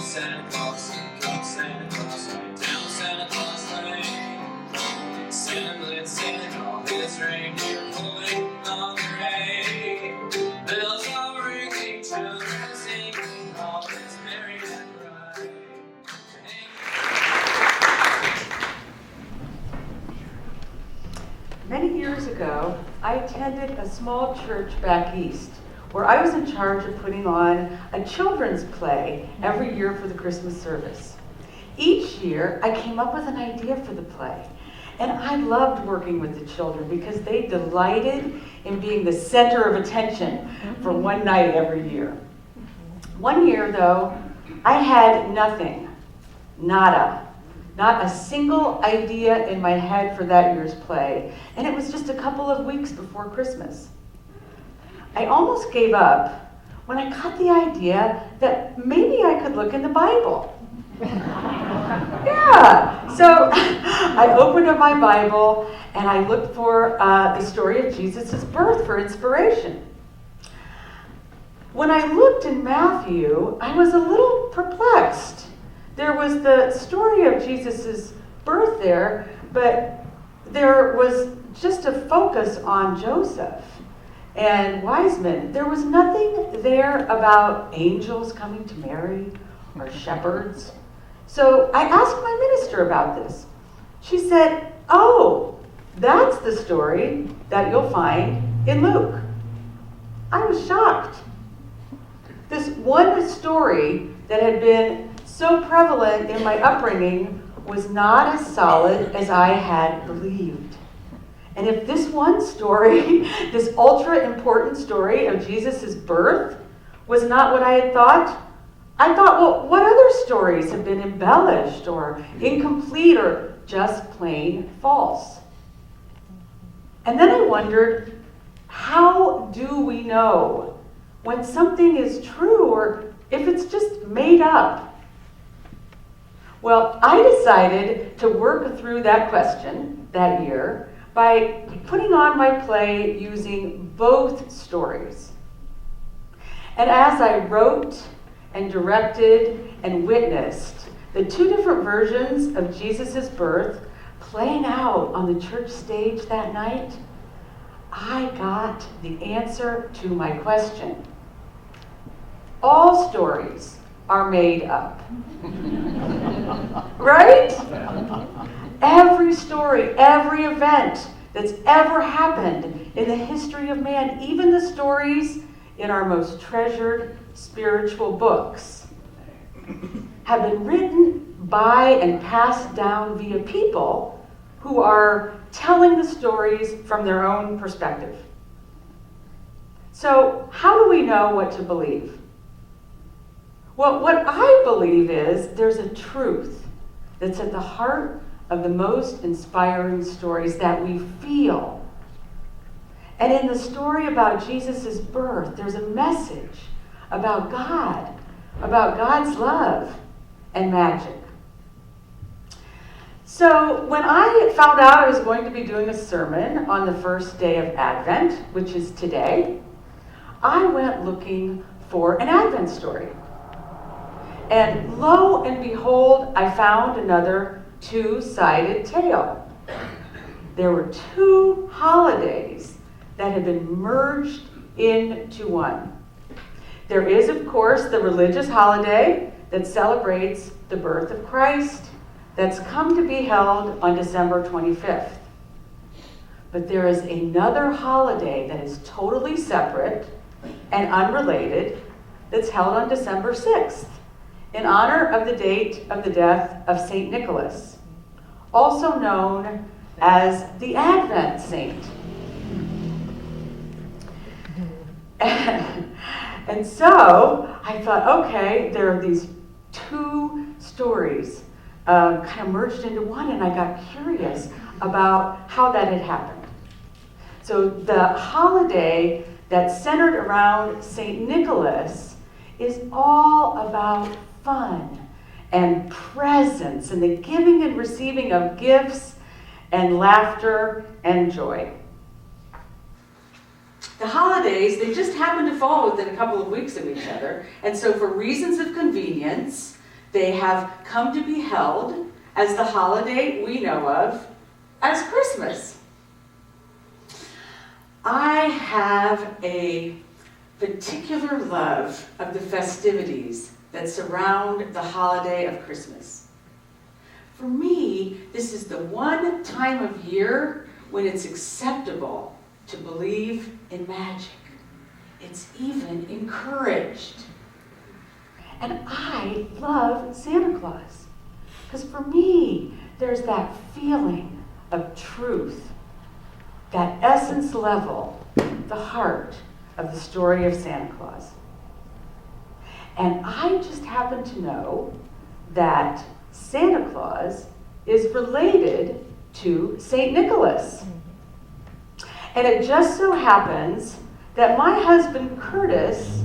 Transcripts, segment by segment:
Santa Claus, right down Santa Claus Lane. Santa let Santa all his reindeer pulling on the rein. Bells are ringing, children singing, all is merry and bright. Many years ago, I attended a small church back east where I was in charge of putting on a children's play every year for the Christmas service. Each year, I came up with an idea for the play, and I loved working with the children because they delighted in being the center of attention for one night every year. One year, though, I had nothing, nada. Not a single idea in my head for that year's play, and it was just a couple of weeks before Christmas. I almost gave up when I got the idea that maybe I could look in the Bible. Yeah, so I opened up my Bible and I looked for the story of Jesus' birth for inspiration. When I looked in Matthew, I was a little perplexed. There was the story of Jesus' birth there, but there was just a focus on Joseph and wise men. There was nothing there about angels coming to Mary or shepherds. So I asked my minister about this. She said, "Oh, that's the story that you'll find in Luke." I was shocked. This one story that had been so prevalent in my upbringing was not as solid as I had believed. And if this one story, this ultra important story of Jesus' birth, was not what I had thought, I thought, well, what other stories have been embellished or incomplete or just plain false? And then I wondered, how do we know when something is true or if it's just made up? Well, I decided to work through that question that year by putting on my play using both stories. And as I wrote and directed and witnessed the two different versions of Jesus' birth playing out on the church stage that night, I got the answer to my question. All stories are made up. Right? Every story, every event that's ever happened in the history of man, even the stories in our most treasured spiritual books, have been written by and passed down via people who are telling the stories from their own perspective. So, how do we know what to believe? Well, what I believe is there's a truth that's at the heart of the most inspiring stories that we feel. And in the story about Jesus' birth, there's a message about God, about God's love and magic. So when I found out I was going to be doing a sermon on the first day of Advent, which is today, I went looking for an Advent story. And lo and behold, I found another two-sided tale. There were two holidays that had been merged into one. There is, of course, the religious holiday that celebrates the birth of Christ that's come to be held on December 25th. But there is another holiday that is totally separate and unrelated that's held on December 6th. In honor of the date of the death of St. Nicholas, also known as the Advent Saint. And so I thought, okay, there are these two stories kind of merged into one, and I got curious about how that had happened. So the holiday that's centered around St. Nicholas is all about fun and presents and the giving and receiving of gifts and laughter and joy. The holidays, they just happen to fall within a couple of weeks of each other, and so for reasons of convenience, they have come to be held as the holiday we know of as Christmas. I have a particular love of the festivities that surround the holiday of Christmas. For me, this is the one time of year when it's acceptable to believe in magic. It's even encouraged. And I love Santa Claus, because for me, there's that feeling of truth, that essence level, the heart of the story of Santa Claus. And I just happen to know that Santa Claus is related to St. Nicholas. And it just so happens that my husband Curtis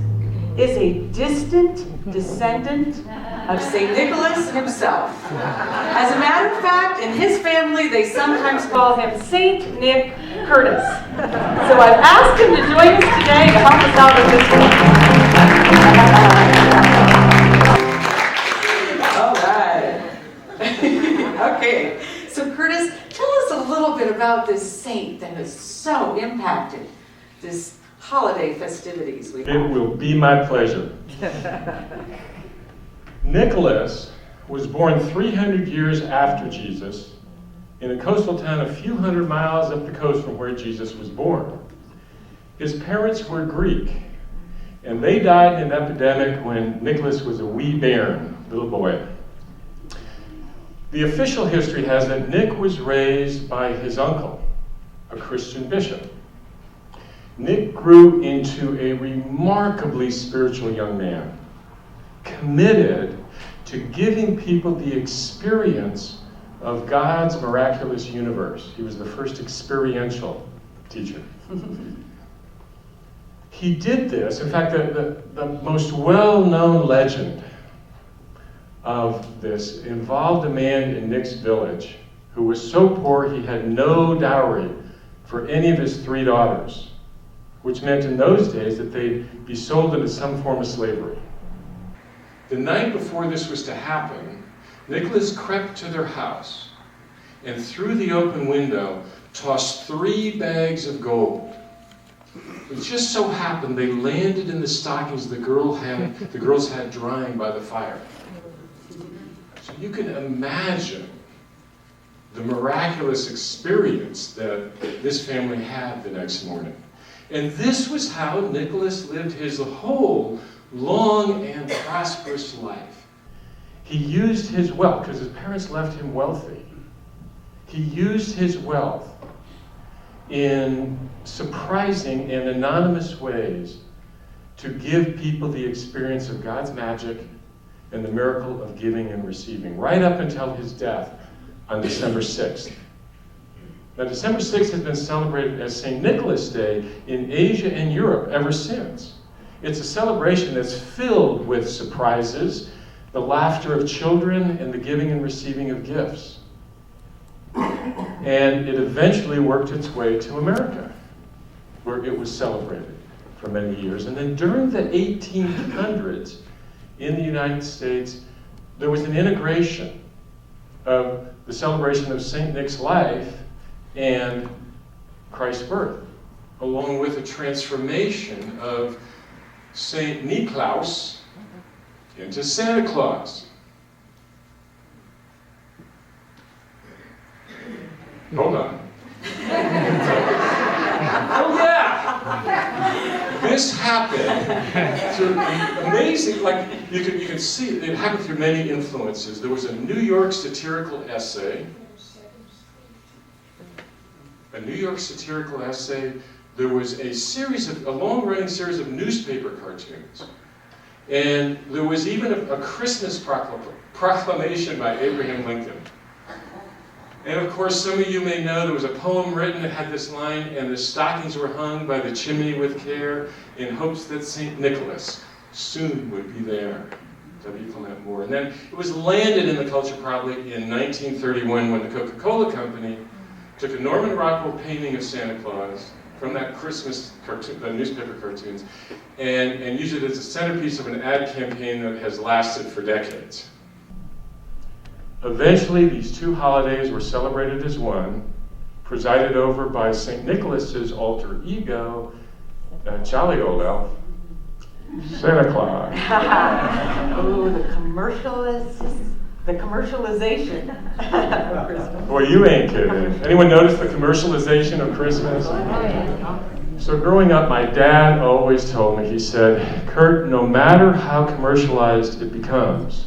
is a distant descendant of St. Nicholas himself. As a matter of fact, in his family, they sometimes call him St. Nick Curtis. So I've asked him to join us today to help us out with this one. All right. Okay, so Curtis, tell us a little bit about this saint that has so impacted this holiday festivities we have. It will be my pleasure. Nicholas was born 300 years after Jesus in a coastal town a few hundred miles up the coast from where Jesus was born. His parents were Greek, and they died in an epidemic when Nicholas was a wee bairn, little boy. The official history has that Nick was raised by his uncle, a Christian bishop. Nick grew into a remarkably spiritual young man, committed to giving people the experience of God's miraculous universe. He was the first experiential teacher. He did this. In fact, the most well-known legend of this involved a man in Nick's village who was so poor he had no dowry for any of his 3 daughters, which meant in those days that they'd be sold into some form of slavery. The night before this was to happen, Nicholas crept to their house and through the open window tossed 3 bags of gold. It just so happened they landed in the stockings the girls had drying by the fire. So you can imagine the miraculous experience that this family had the next morning. And this was how Nicholas lived his whole long and prosperous life. He used his wealth, because his parents left him wealthy. He used his wealth in surprising and anonymous ways to give people the experience of God's magic and the miracle of giving and receiving, right up until his death on December 6th. Now, December 6th has been celebrated as St. Nicholas Day in Asia and Europe ever since. It's a celebration that's filled with surprises, the laughter of children, and the giving and receiving of gifts. And it eventually worked its way to America, where it was celebrated for many years. And then during the 1800s in the United States, there was an integration of the celebration of St. Nick's life and Christ's birth, along with a transformation of St. Niklaus into Santa Claus. Hold on. Oh yeah! This happened through amazing, like you can see it happened through many influences. There was a New York satirical essay. There was a long-running series of newspaper cartoons. And there was even a Christmas proclamation by Abraham Lincoln. And of course, some of you may know there was a poem written that had this line, and the stockings were hung by the chimney with care in hopes that St. Nicholas soon would be there. W. Clement Moore. And then it was landed in the culture probably in 1931 when the Coca-Cola Company took a Norman Rockwell painting of Santa Claus from that Christmas cartoon, the newspaper cartoons, and used it as a centerpiece of an ad campaign that has lasted for decades. Eventually, these two holidays were celebrated as one, presided over by St. Nicholas's alter ego, jolly old elf, Santa Claus. Oh, the commercialization of Christmas. Boy, you ain't kidding. Anyone notice the commercialization of Christmas? So growing up, my dad always told me, he said, Kurt, no matter how commercialized it becomes,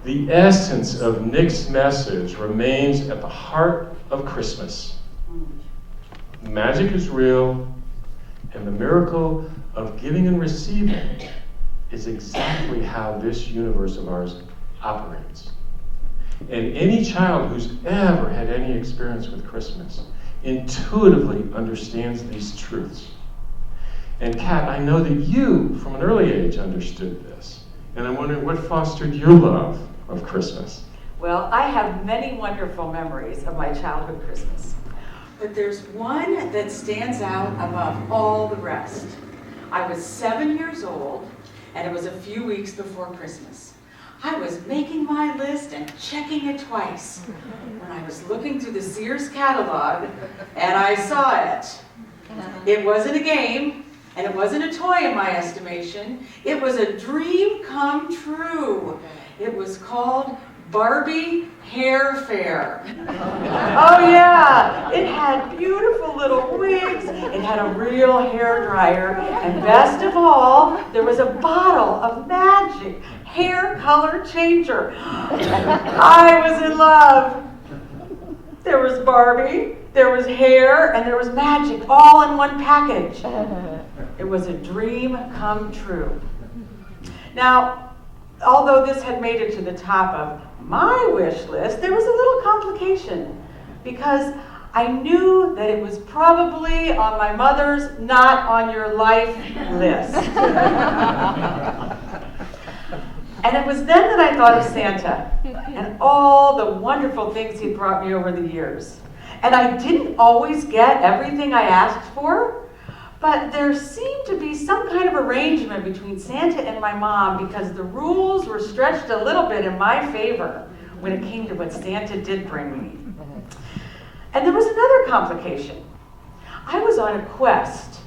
the essence of Nick's message remains at the heart of Christmas. Magic is real, and the miracle of giving and receiving is exactly how this universe of ours operates. And any child who's ever had any experience with Christmas intuitively understands these truths. And Kat, I know that you, from an early age, understood this. And I'm wondering what fostered your love of Christmas? Well, I have many wonderful memories of my childhood Christmas. But there's one that stands out above all the rest. I was 7 years old, and it was a few weeks before Christmas. I was making my list and checking it twice when I was looking through the Sears catalog, and I saw it. It wasn't a game, and it wasn't a toy in my estimation. It was a dream come true. It was called Barbie Hair Fair. Oh yeah, it had beautiful little wigs, it had a real hair dryer, and best of all, there was a bottle of magic hair color changer. I was in love. There was Barbie, there was hair, and there was magic all in one package. It was a dream come true. Now, although this had made it to the top of my wish list, there was a little complication because I knew that it was probably on my mother's not on your life list. And it was then that I thought of Santa and all the wonderful things he brought me over the years. And I didn't always get everything I asked for, but there seemed to be some kind of arrangement between Santa and my mom because the rules were stretched a little bit in my favor when it came to what Santa did bring me. And there was another complication. I was on a quest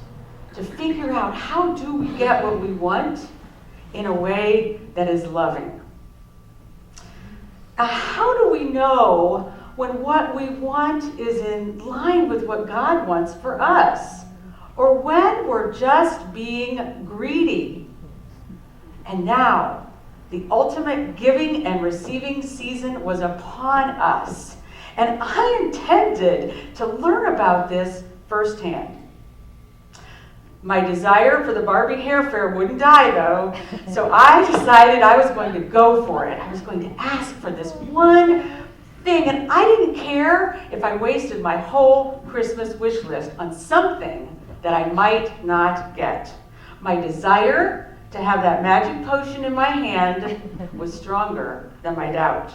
to figure out how do we get what we want in a way that is loving. How do we know when what we want is in line with what God wants for us? Or when we're just being greedy? And now, the ultimate giving and receiving season was upon us. And I intended to learn about this firsthand. My desire for the Barbie Hair Fair wouldn't die, though, so I decided I was going to go for it. I was going to ask for this one thing, and I didn't care if I wasted my whole Christmas wish list on something that I might not get. My desire to have that magic potion in my hand was stronger than my doubt.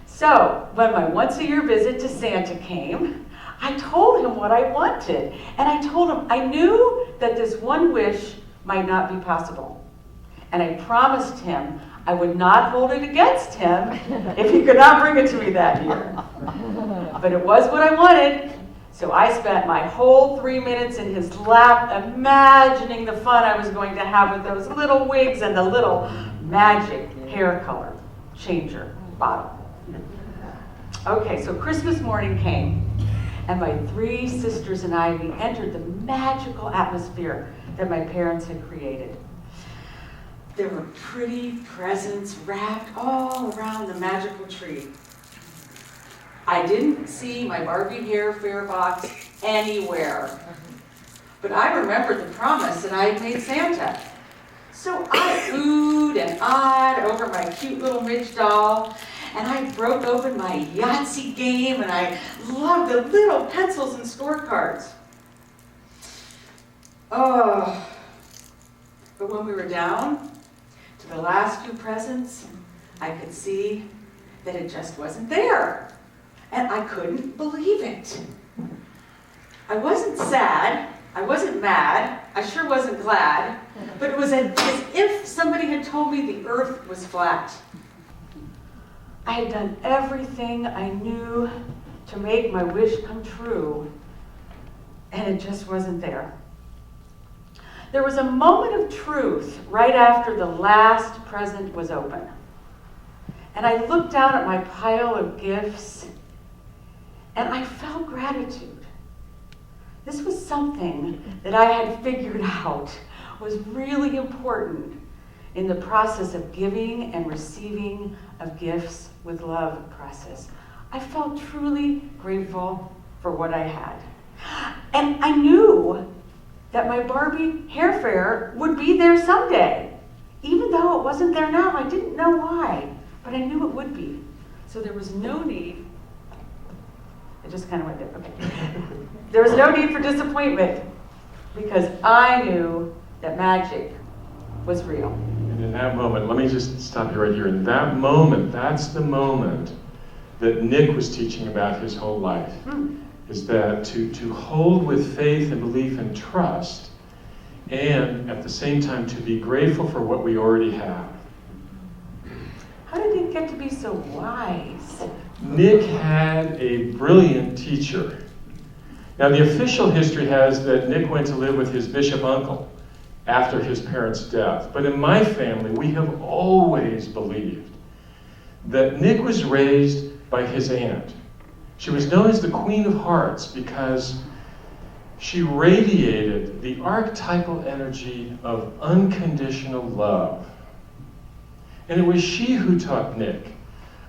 So, when my once-a-year visit to Santa came, I told him what I wanted, and I told him I knew that this one wish might not be possible. And I promised him I would not hold it against him if he could not bring it to me that year. But it was what I wanted, so I spent my whole 3 minutes in his lap imagining the fun I was going to have with those little wigs and the little magic hair color changer bottle. Okay, so Christmas morning came, and my 3 sisters and I, we entered the magical atmosphere that my parents had created. There were pretty presents wrapped all around the magical tree. I didn't see my Barbie Hair Fair box anywhere, but I remembered the promise that I had made Santa. So I oohed and ahed over my cute little Midge doll, and I broke open my Yahtzee game, and I loved the little pencils and scorecards. Oh, but when we were down to the last few presents, I could see that it just wasn't there, and I couldn't believe it. I wasn't sad, I wasn't mad, I sure wasn't glad, but it was as if somebody had told me the earth was flat. I had done everything I knew to make my wish come true, and it just wasn't there. There was a moment of truth right after the last present was open. And I looked down at my pile of gifts, and I felt gratitude. This was something that I had figured out was really important in the process of giving and receiving of gifts with love process. I felt truly grateful for what I had. And I knew that my Barbie hair fair would be there someday. Even though it wasn't there now, I didn't know why, but I knew it would be. So there was no need. It just kind of went there, okay. There was no need for disappointment because I knew that magic was real. And in that moment, let me just stop you right here. In that moment, that's the moment that Nick was teaching about his whole life. Is that to hold with faith and belief and trust, and at the same time to be grateful for what we already have. How did he get to be so wise? Nick had a brilliant teacher. Now, the official history has that Nick went to live with his bishop uncle after his parents' death. But in my family, we have always believed that Nick was raised by his aunt. She was known as the Queen of Hearts because she radiated the archetypal energy of unconditional love. And it was she who taught Nick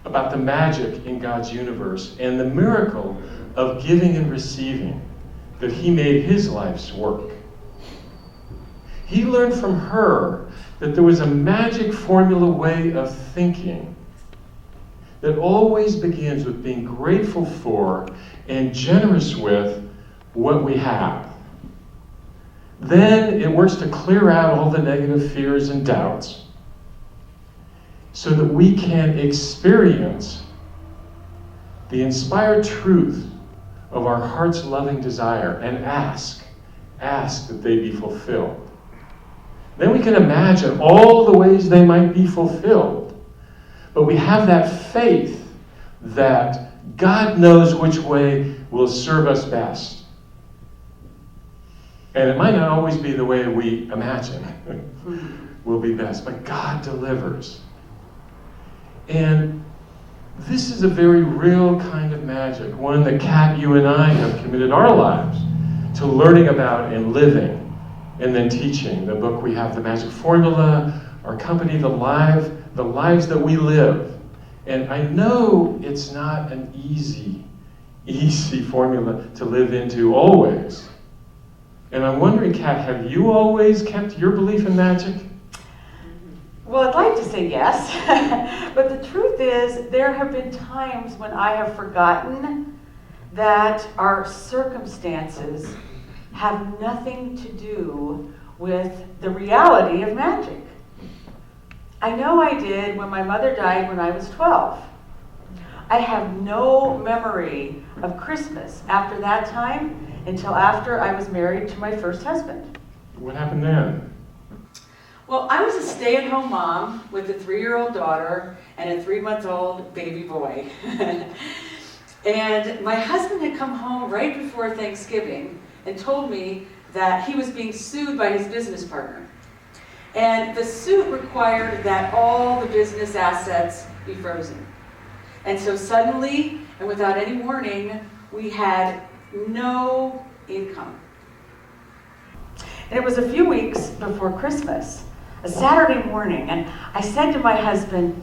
about the magic in God's universe and the miracle of giving and receiving that he made his life's work. He learned from her that there was a magic formula way of thinking that always begins with being grateful for and generous with what we have. Then it works to clear out all the negative fears and doubts so that we can experience the inspired truth of our heart's loving desire and ask that they be fulfilled. Then we can imagine all the ways they might be fulfilled. But we have that faith that God knows which way will serve us best. And it might not always be the way we imagine will be best, but God delivers. And this is a very real kind of magic, one that Kat, you and I have committed our lives to learning about and living, and then teaching. The book we have, The Magic Formula, our company, the lives that we live. And I know it's not an easy formula to live into always. And I'm wondering, Kat, have you always kept your belief in magic? Well, I'd like to say yes, but the truth is there have been times when I have forgotten that our circumstances have nothing to do with the reality of magic. I know I did when my mother died when I was 12. I have no memory of Christmas after that time until after I was married to my first husband. What happened then? Well, I was a stay-at-home mom with a 3-year-old daughter and a 3-month-old baby boy. And my husband had come home right before Thanksgiving and told me that he was being sued by his business partner. And the suit required that all the business assets be frozen. And so suddenly, and without any warning, we had no income. And it was a few weeks before Christmas, a Saturday morning, and I said to my husband,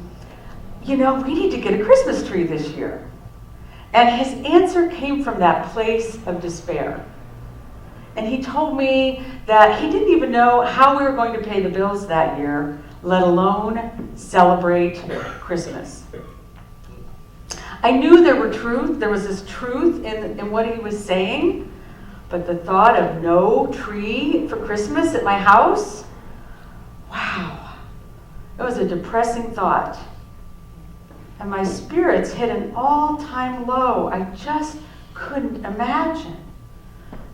we need to get a Christmas tree this year. And his answer came from that place of despair. And he told me that he didn't even know how we were going to pay the bills that year, let alone celebrate Christmas. I knew there was this truth in what he was saying, but the thought of no tree for Christmas at my house, wow, it was a depressing thought. And my spirits hit an all-time low. I just couldn't imagine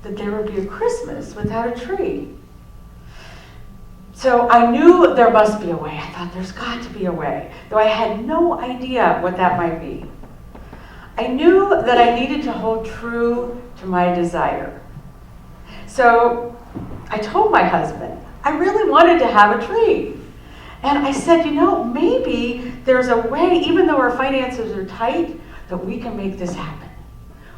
that there would be a Christmas without a tree. So I knew there must be a way. I thought there's got to be a way, though I had no idea what that might be. I knew that I needed to hold true to my desire. So I told my husband, I really wanted to have a tree. And I said, maybe there's a way, even though our finances are tight, that we can make this happen.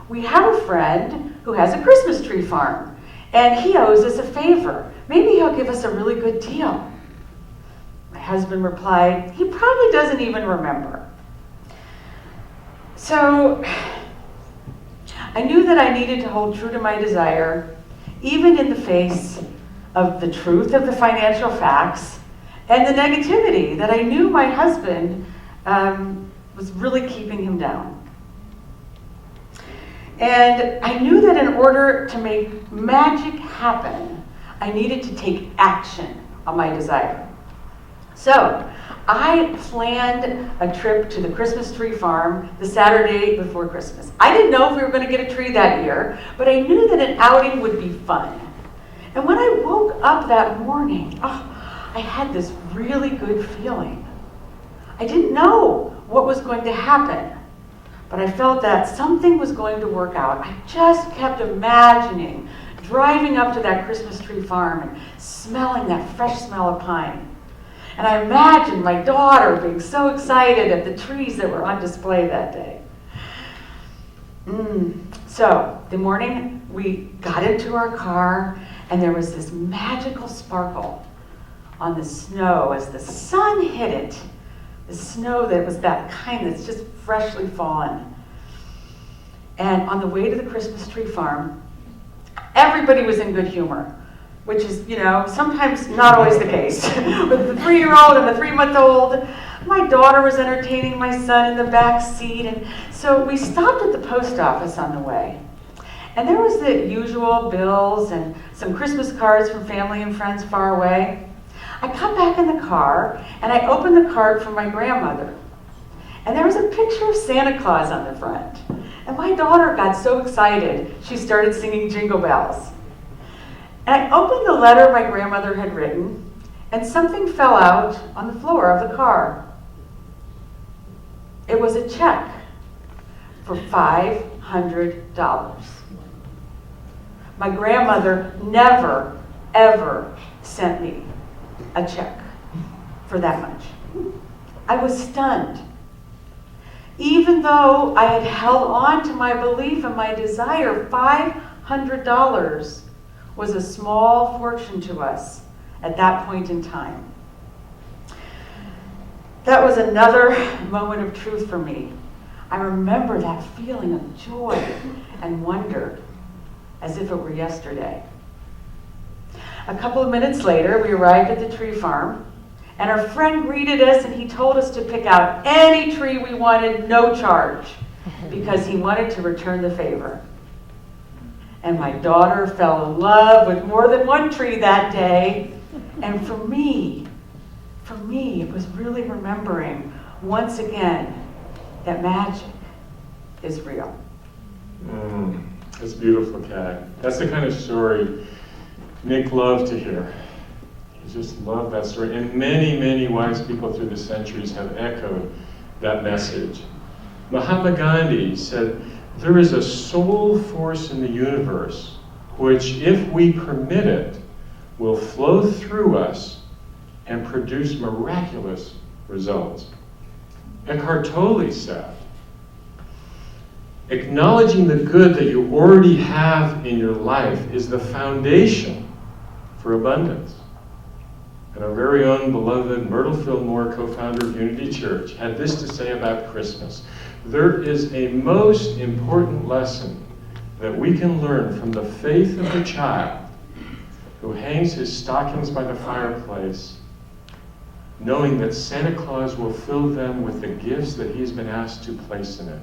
We have a friend who has a Christmas tree farm, and he owes us a favor. Maybe he'll give us a really good deal. My husband replied, he probably doesn't even remember. So I knew that I needed to hold true to my desire, even in the face of the truth of the financial facts and the negativity that I knew my husband was really keeping him down. And I knew that in order to make magic happen, I needed to take action on my desire. So I planned a trip to the Christmas tree farm the Saturday before Christmas. I didn't know if we were going to get a tree that year, but I knew that an outing would be fun. And when I woke up that morning, I had this really good feeling. I didn't know what was going to happen, but I felt that something was going to work out. I just kept imagining driving up to that Christmas tree farm and smelling that fresh smell of pine. And I imagined my daughter being so excited at the trees that were on display that day. So the morning we got into our car, and there was this magical sparkle on the snow as the sun hit it. The snow that was that kind that's just freshly fallen. And on the way to the Christmas tree farm, everybody was in good humor, which is, sometimes not always the case. With the 3-year-old and the 3-month-old, my daughter was entertaining my son in the back seat. And so we stopped at the post office on the way. And there was the usual bills and some Christmas cards from family and friends far away. I got back in the car, and I opened the card from my grandmother. And there was a picture of Santa Claus on the front. And my daughter got so excited, she started singing Jingle Bells. And I opened the letter my grandmother had written, and something fell out on the floor of the car. It was a check for $500. My grandmother never, ever sent me a check for that much. I was stunned. Even though I had held on to my belief and my desire, $500 was a small fortune to us at that point in time. That was another moment of truth for me. I remember that feeling of joy and wonder as if it were yesterday. A couple of minutes later, we arrived at the tree farm, and our friend greeted us, and he told us to pick out any tree we wanted, no charge, because he wanted to return the favor. And my daughter fell in love with more than one tree that day. And for me, it was really remembering once again that magic is real. That's beautiful, Kat. That's the kind of story Nick loved to hear. He just loved that story. And many, many wise people through the centuries have echoed that message. Mahatma Gandhi said, there is a soul force in the universe which, if we permit it, will flow through us and produce miraculous results. Eckhart Tolle said, acknowledging the good that you already have in your life is the foundation for abundance. And our very own beloved Myrtle Fillmore, co-founder of Unity Church, had this to say about Christmas. There is a most important lesson that we can learn from the faith of the child who hangs his stockings by the fireplace, knowing that Santa Claus will fill them with the gifts that he's been asked to place in it.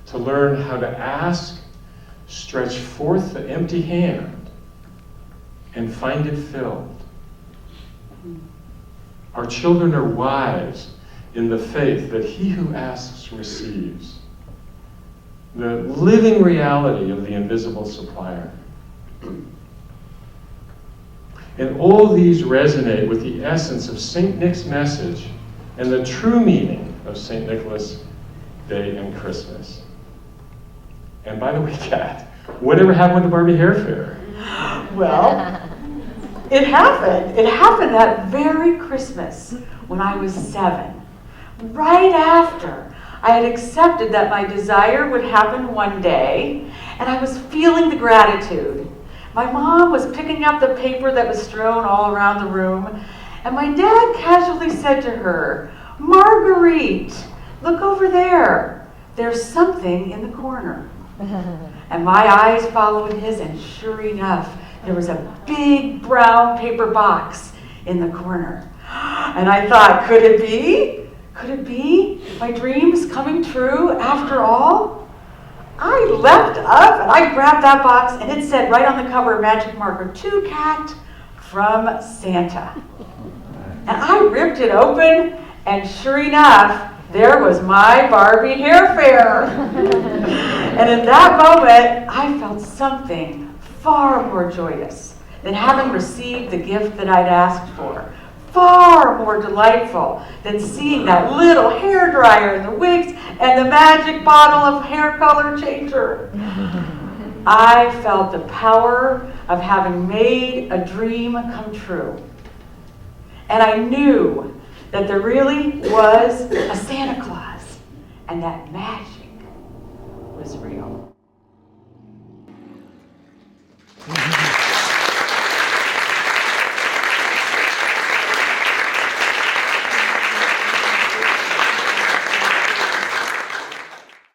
To learn how to ask, stretch forth the empty hand, and find it filled. Our children are wise in the faith that he who asks receives. The living reality of the invisible supplier. And all these resonate with the essence of St. Nick's message and the true meaning of St. Nicholas Day and Christmas. And by the way, Kat, whatever happened with the Barbie Hair Fair? Well, it happened. It happened that very Christmas when I was 7. Right after I had accepted that my desire would happen one day, and I was feeling the gratitude. My mom was picking up the paper that was strewn all around the room, and my dad casually said to her, "Marguerite, look over there. There's something in the corner." And my eyes followed his, and sure enough, there was a big brown paper box in the corner. And I thought, could it be? Could it be my dreams coming true after all? I leapt up and I grabbed that box, and it said right on the cover, magic marker, "To Kat from Santa." And I ripped it open, and sure enough, there was my Barbie Hair Fair. And in that moment, I felt something far more joyous than having received the gift that I'd asked for. Far more delightful than seeing that little hairdryer and the wigs and the magic bottle of hair color changer. I felt the power of having made a dream come true. And I knew that there really was a Santa Claus, and that magic was real.